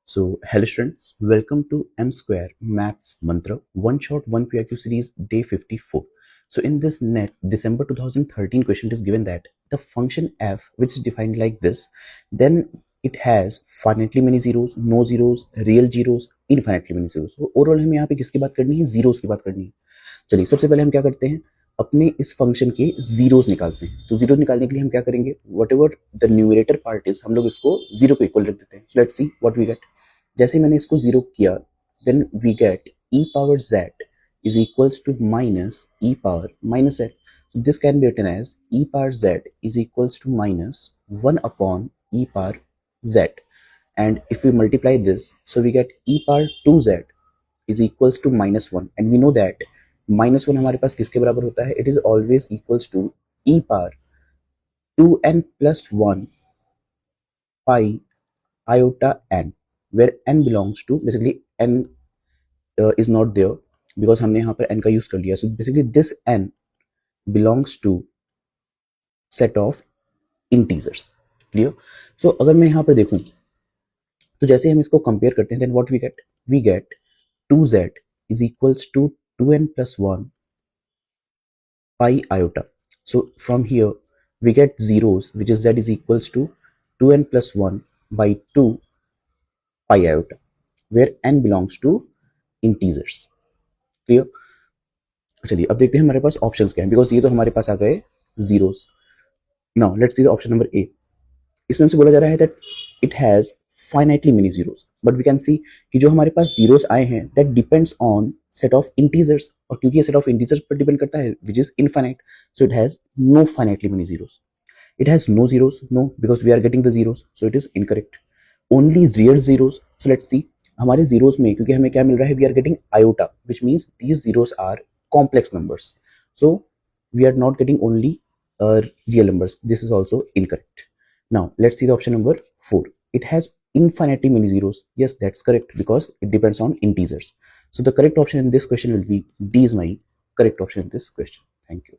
So, hello students, welcome to M Square Maths Mantra One Shot One PIQ series day 54. So, in this net December 2013 question, it is given that the function f, which is defined like this, then it has finitely many zeros, no zeros, real zeros, infinitely many zeros. So, overall हमें यहाँ पे किसकी बात करनी है? Zeros की बात करनी है. चलिए सबसे पहले हम क्या करते हैं, अपने इस फंक्शन के जीरोस निकालते हैं. तो जीरो निकालने के लिए हम क्या करेंगे, whatever the numerator part is, हम लोग इसको जीरो को इक्वल रख देते हैं. So let's see what we get. जैसे मैंने इसको जीरो किया, then we get e power z is equals to minus e power minus z. So this can be written as e power z is equals to minus 1 upon e power z. And if we multiply this, so we get e power 2z is equals to minus 1. And we know that minus 1 हमारे पास किसके बराबर होता है? It is always equals to e power 2n plus 1 pi iota n, where n belongs to, basically n is not there because हमने यहाँ पर n का use कर लिया. So basically this n belongs to set of integers. Clear? So अगर मैं यहाँ पर देखूं, तो जैसे हम इसको कंपेयर करते हैं, then what we get 2z is equals to 2n plus 1 pi iota. So from here we get zeros, which is z is equals to 2n plus 1 by 2 pi iota, where n belongs to integers. Clear? चलिए अब देखते हैं हमारे पास options क्या हैं, because ये तो हमारे पास आ गए zeros. Now let's see the option number A. इसमें हमसे बोला जा रहा है that it has finitely many zeros, but we can see कि जो हमारे पास जीरोस आए हैं that depends on set of integers, और क्योंकि ये सेट ऑफ इंटीजर्स पर डिपेंड करता है which is infinite, so it has no finitely many zeros. It has no zeros, no, because we are getting the zeros, so it is incorrect. Only real zeros. So let's see, हमारे zeros में क्योंकि हमें क्या मिल रहा है, we are getting iota, which means these zeros are complex numbers. So we are not getting only real numbers. This is also incorrect. Now let's see the option number 4. It has infinitely many zeros. Yes, that's correct because it depends on integers. So the correct option in this question will be D is my correct option in this question. Thank you.